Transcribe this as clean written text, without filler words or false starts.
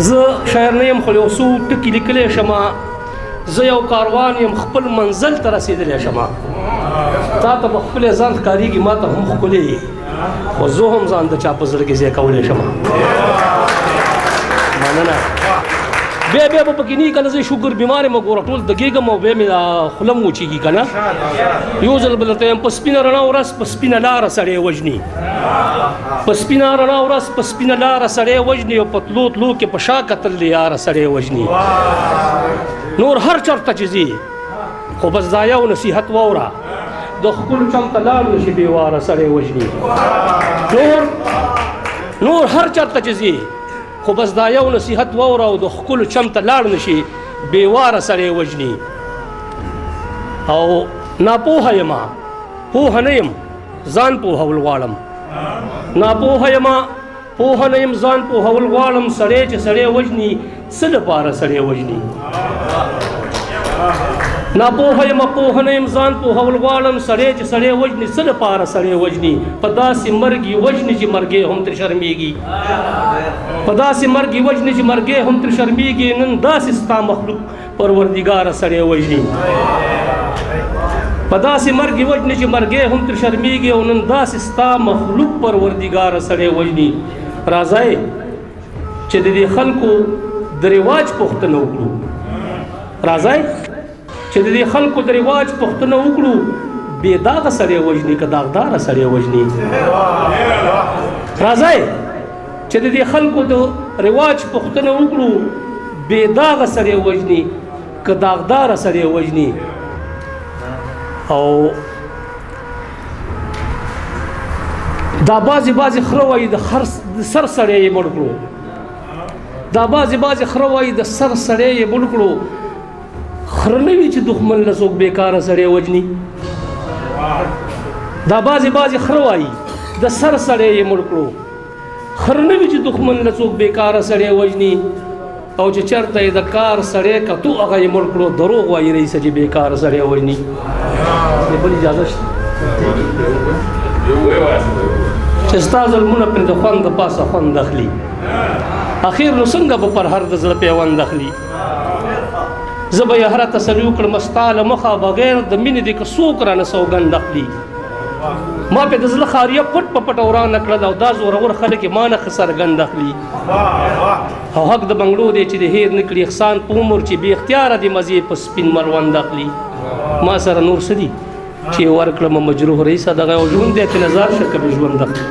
زه شاعر نه یم خو یو څو ټکي لیکلی شم زه یو کاروان یم خپل منزل ته رسېدلی شم تا ته به خپل ځان ښکارېږي ما ته هم ښکلی یې خو زه هم ځان د چا په زړه کې ځای کولی شم مننه بیا به پکې نه کنه زه شوګر بیمار یم ګوره ټول دګېږم او بیا مې خوله م وچېږي که نه یو ځل به درته یم په سپینه رڼا ورځ په سپینه لاره سړی وژني په سپینه رڼا ورځ په سپینه لاره سړی وژني او په تلو تلو کې په شا کتل د یاره سړی وژني نور هر چرته چې ځي خو بس دا یو نصیحت واوره د ښکلو چم ته لاړ نشي بېواره سړی وژني نور هر چرته چې ځي خو بس دا یو نصیحت واوره او د ښکلو چم ته لاړ نشي بېواره سړی وژني او ناپوهه یمه پوهه نه یم ځان پوهول غواړم ناپوهه یمه پوهه نه یم ځان پوهول غواړم سړی چې سړی وژني څه لپاره سړی وژني ناپوهه یم پوهه نه یم ځان پوهول غواړم سړی چې سړی وژني څه لپاره سړی وژني په داسې مرګ یې وژني چې مرګې هم ترې شرمېږي په داسې مرګ یې وژني چې مرګې هم ترې شرمېږي نن داسې ستا مخلوق پروردګاره سړی وژني په داسې مرګ یې وژني چې مرګې هم ترې شرمېږي او نن داسې ستا مخلوق پروردګاره سړی وژني راځئ چې د دې خلکو د رواج پوښتنه وکړو راځئ چې د دې خلکو د رواج پوښتنه وکړو بې داغه سړی وژني که داغداره سړی وژني راځئ چې د دې خلکو د رواج پوښتنه وکړو بې داغه سړی وژني که داغداره سړی وژني او دا بعضې خره وایي د سر سړی یې مړ کړو دا بعضې خره وایي د سر سړی یې مړ کړو خره نه وي چې دښمن له څوک بېکاره سړی وژني دا بعضې خره وایي د سر سړی یې مړ کړو خره نه وي چې دښمن له څوک بېکاره سړی وژني او چې چېرته یې د کار سړی کتو هغه یې مړ کړو دروغ وایي رئیسه چې بېکاره سړی وژني بل اجازه شته چې ستا ظلمونه پرې د خوند د پاسه خوند اخلي اخیر نو څنګه به پر هر د زړه پیوند اخلي زه به یې هره تسلي وکړم ستا له مخه بغیر د مینې دی که څوک رانه سوګند اخلي ما پې د زړه خاریه پټ په پټه ورانه کړل او دا زورور خلک یې ما نه ښه څرګند اخلي او حق د بنګلو دی چې د هیر نه کړي احسان په عمر چې بې اختیاره د مزې په سپین مروند اخلي ما سره نور څه دي چې ورکړم مجروح رئیسه دغه یو ژوند دی ته نظار شه که مې ژوند اخلي